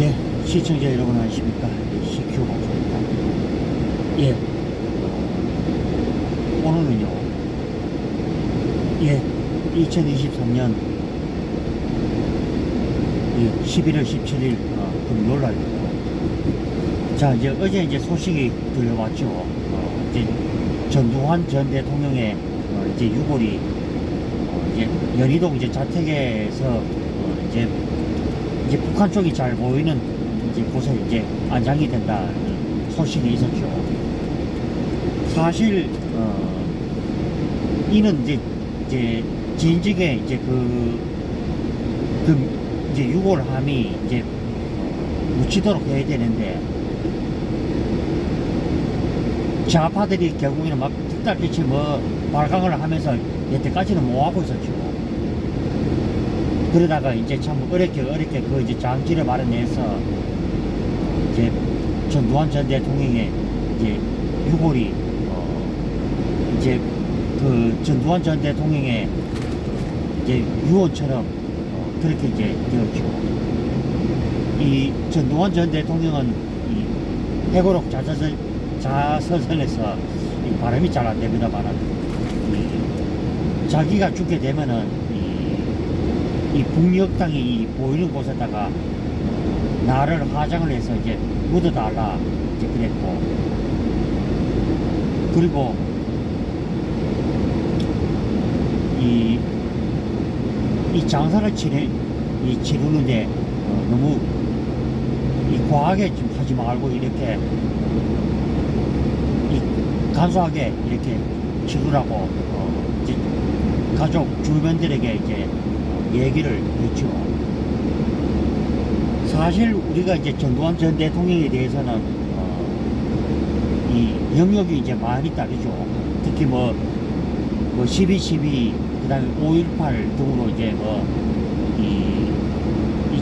예, 시청자 여러분 안녕하십니까? CQ 방송입니다. 예, 오늘은요, 예, 2023년 11월 17일 금요일 날입니다. 자, 이제 어제 이제 소식이 들려왔죠. 이제 전두환 전 대통령의 이제 유골이 이제 연희동 이제 자택에서 이제 북한 쪽이 잘 보이는 이제 곳에 이제 안장이 된다는 소식이 있었죠. 사실 이는 이제 진즉에 이제 이제 유골함이 이제 묻히도록 해야 되는데 좌파들이 결국에는 막 득달같이 뭐 발광을 하면서 여태까지는 못 하고 있었죠. 그러다가 이제 참 어렵게 그 이제 장치를 마련해서 이제 전두환 전 대통령의 이제 유골이 이제 그 전두환 전 대통령의 이제 유언처럼 그렇게 이제 되었죠. 이 전두환 전 대통령은 이 해고록 자서전에서 이 발음이 잘 안 됩니다만은 자기가 죽게 되면은 이 북녘 땅이 보이는 곳에다가 나를 화장을 해서 이제 묻어달라 이제 그랬고, 그리고 이 장사를 치르는데 너무 과하게 좀 하지 말고 이렇게 간소하게 이렇게 치르라고 이제 가족 주변들에게 이제 얘기를 했죠. 사실 우리가 이제 전두환 전 대통령에 대해서는 이 영역이 이제 많이 다르죠. 특히 뭐 12.12, 그 다음에 5.18 등으로 이제 이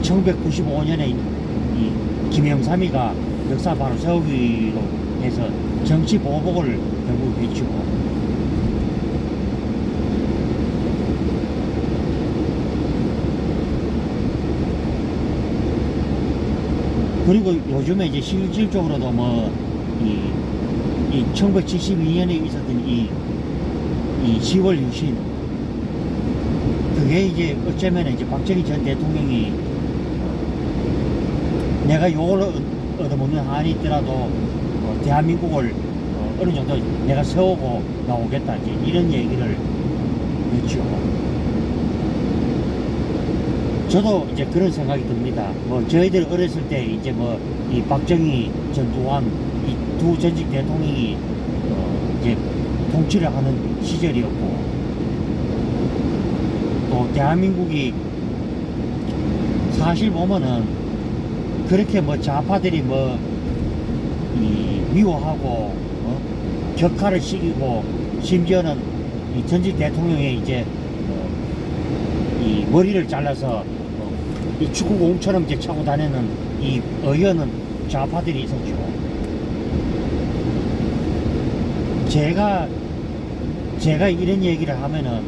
1995년에 이 김영삼이가 역사 바로 세우기로 해서 정치 보복을 결국 했죠. 그리고 요즘에 이제 실질적으로도 이 1972년에 있었던 이 10월 유신, 그게 이제 어쩌면 이제 박정희 전 대통령이 내가 요걸 얻어먹는 한이 있더라도 대한민국을 어느 정도 내가 세우고 나오겠다, 이제 이런 얘기를 했죠. 저도 이제 그런 생각이 듭니다. 저희들 어렸을 때 이제 이 박정희, 전두환 이 두 전직 대통령이 이제 통치를 하는 시절이었고, 또 대한민국이 사실 보면은 그렇게 좌파들이 미워하고 격하를 시키고, 심지어는 이 전직 대통령의 이제 이 머리를 잘라서 이 축구공처럼 이제 차고 다니는 이 의원은 좌파들이 있었죠. 제가 이런 얘기를 하면은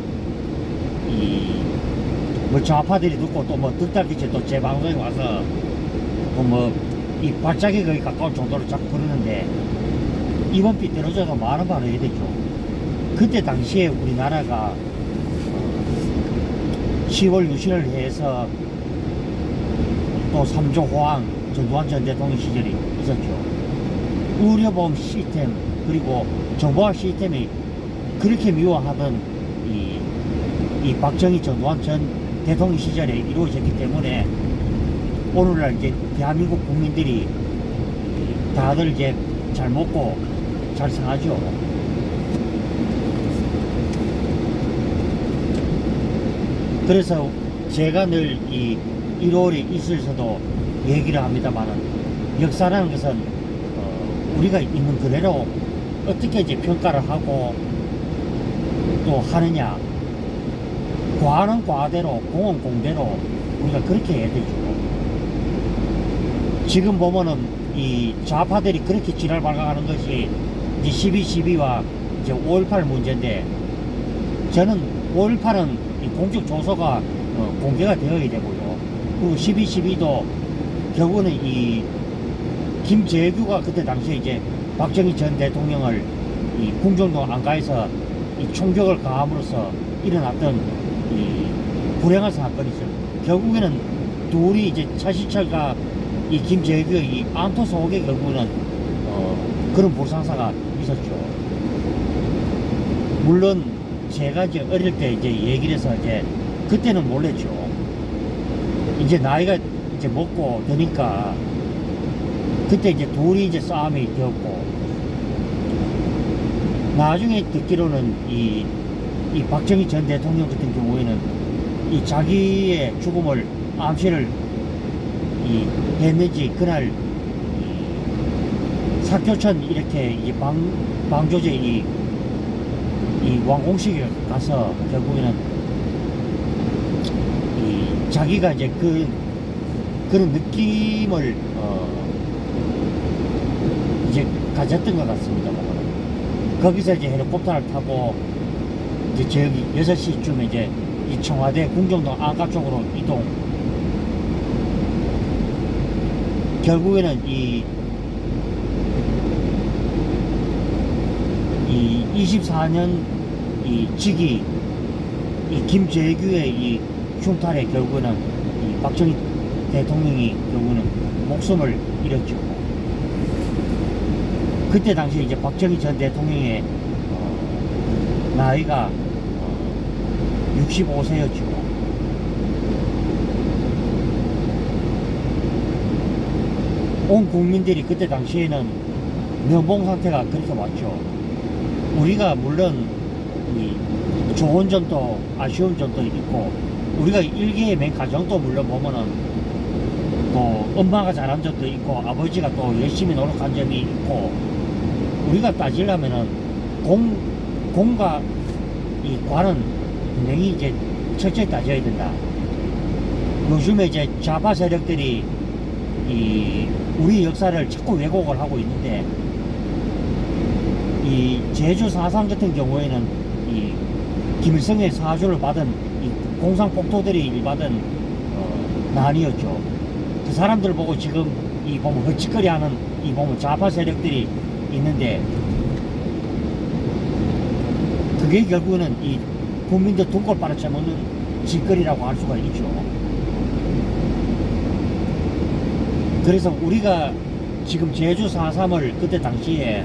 좌파들이 듣고 또 듣달기치 또 제 방송에 와서 이 발작이 거의 가까운 정도로 자꾸 그러는데, 이번 삐 떨어져도 많은 말을 해야 되죠. 그때 당시에 우리나라가 10월 유신을 해서 또 3조 호황, 전두환 전 대통령 시절이 있었죠. 의료보험 시스템, 그리고 정보화 시스템이 그렇게 미워하던 이 박정희, 전두환 전 대통령 시절에 이루어졌기 때문에 오늘날 이제 대한민국 국민들이 다들 이제 잘 먹고 잘 사죠. 그래서 제가 늘 이 1월에 있어서도 얘기를 합니다만은, 역사라는 것은 우리가 있는 그대로 어떻게 이제 평가를 하고 또 하느냐, 과는 과대로, 공은 공대로 우리가 그렇게 해야 되죠. 지금 보면은 이 좌파들이 그렇게 지랄 발광하는 것이 이제 12.12와 이제 5.18 문제인데, 저는 5.18은 공적 조서가 공개가 되어야 되고요. 그리고 12.12도 결국은 이 김재규가 그때 당시에 이제 박정희 전 대통령을 이 궁정동 안가에서 이 총격을 가함으로써 일어났던 이 불행한 사건이죠. 결국에는 둘이 이제 차시철과 이 김재규의 이 암투 속에 결국은 그런 불상사가 있었죠. 물론 제가 이제 어릴 때 이제 얘기를 해서 이제 그때는 몰랐죠. 이제 나이가 이제 먹고 되니까 그때 이제 둘이 이제 싸움이 되었고, 나중에 듣기로는 이 박정희 전 대통령 같은 경우에는 이 자기의 죽음을 암시를 했는지 그날 이 사교천 이렇게 이 방조제 이 왕공식에 가서 결국에는 이 자기가 이제 그런 느낌을 이제 가졌던 것 같습니다. 거기서 이제 헬리콥터를 타고 이제 저기 6시쯤에 이제 이 청와대 궁정동 안가 쪽으로 이동. 결국에는 이 24년 이 직위 이 김재규의 이 흉탈에 결국에는 이 박정희 대통령이 결국에는 목숨을 잃었죠. 그때 당시 이제 박정희 전 대통령의 나이가 65세였죠. 온 국민들이 그때 당시에는 면봉 상태가 그렇게 왔죠. 우리가 물론 이 좋은 점도 아쉬운 점도 있고, 우리가 일개의 맨 가정도 물론 보면은 또 엄마가 잘한 점도 있고 아버지가 또 열심히 노력한 점이 있고, 우리가 따지려면은 공과 이 과는 분명히 이제 철저히 따져야 된다. 요즘에 이제 좌파 세력들이 우리 역사를 자꾸 왜곡을 하고 있는데, 이 제주 4.3 같은 경우에는 이 김일성의 사주를 받은 이 공상폭도들이 받은 난이었죠. 그 사람들 보고 지금 이 보면 헛짓거리 하는 이 보면 좌파 세력들이 있는데, 그게 결국에는 이 국민들 등골 빨아쳐먹는 짓거리라고 할 수가 있죠. 그래서 우리가 지금 제주 4.3을 그때 당시에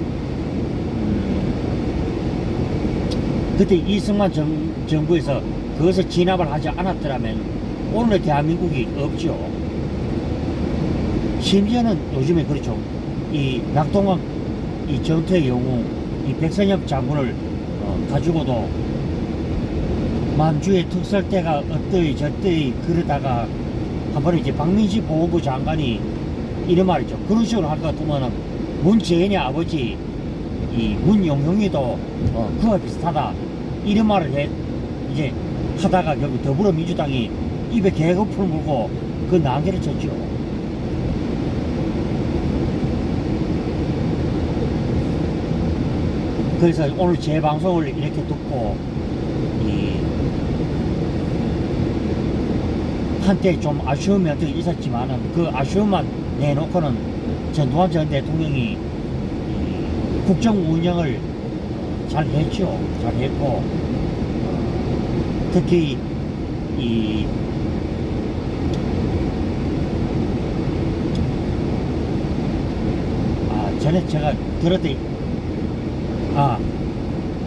그때 이승만 정부에서 그것을 진압을 하지 않았더라면 오늘의 대한민국이 없죠. 심지어는 요즘에 그렇죠. 이 낙동강 이 전투의 영웅 이 백선엽 장군을 가지고도 만주의 특설대가 어떠이 저떠이 그러다가 한 번에 이제 박민지 보훈부 장관이 이런 말이죠. 그런 식으로 할 것 같으면 문재인의 아버지 이 문용형이도 그와 비슷하다 이런 말을 이제 하다가 결국 더불어민주당이 입에 개거풀 물고 그 난개를 쳤죠. 그래서 오늘 제 방송을 이렇게 듣고 한때 좀 아쉬운 면도 있었지만은 그 아쉬움만 내놓고는 전두환 전 대통령이 국정 운영을 잘 했죠. 잘 했고, 특히 전에 제가 들었던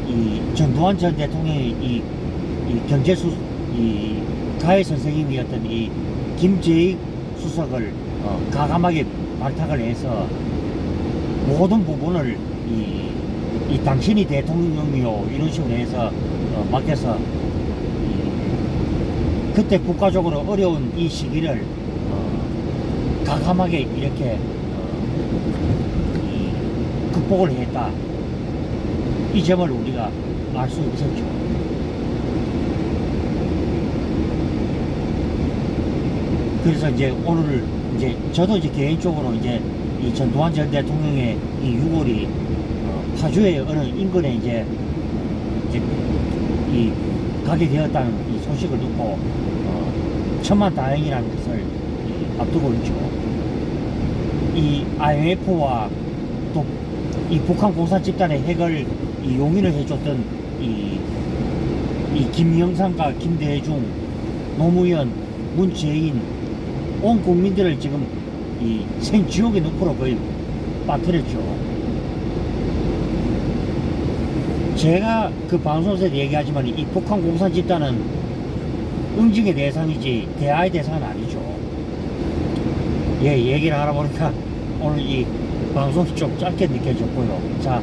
이 전두환 전 대통령의 이 경제수 가해 선생님이었던 이 김재익 수석을 가감하게 발탁을 해서 모든 부분을 이 당신이 대통령이요 이런 식으로 해서 맡겨서 그때 국가적으로 어려운 이 시기를 가감하게 이렇게 극복을 했다. 이 점을 우리가 알 수 있었죠. 그래서 이제 오늘 이제 저도 이제 개인적으로 이제 이 전두환 전 대통령의 이 유골이 파주의 어느 인근에 이제 이 가게 되었다는 이 소식을 듣고 천만다행이라는 것을 앞두고 있죠. 이 IMF와 또 이 북한 공산 집단의 핵을 이 용인을 해줬던 이 김영삼과 김대중, 노무현, 문재인 온 국민들을 지금 이 생지옥의 늪으로 거의 빠뜨렸죠. 제가 그 방송에서 얘기하지만 이 북한 공산 집단은 응징의 대상이지 대화의 대상은 아니죠. 예, 얘기를 하다 보니까 오늘 이 방송이 좀 짧게 느껴졌고요. 자,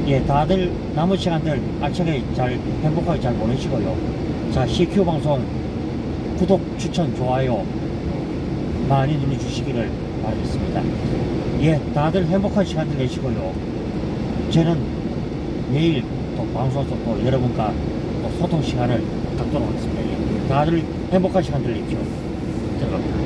예, 다들 남은 시간들 알차게 잘 행복하게 잘 보내시고요. 자, CQ 방송 구독, 추천, 좋아요 많이 눌러주시기를 바라겠습니다. 예, 다들 행복한 시간들 내시고요. 저는 내일 또 방송에서 또 여러분과 또 소통 시간을 갖도록 하겠습니다. 예, 다들 행복한 시간들 내십시오. 들어갑니다.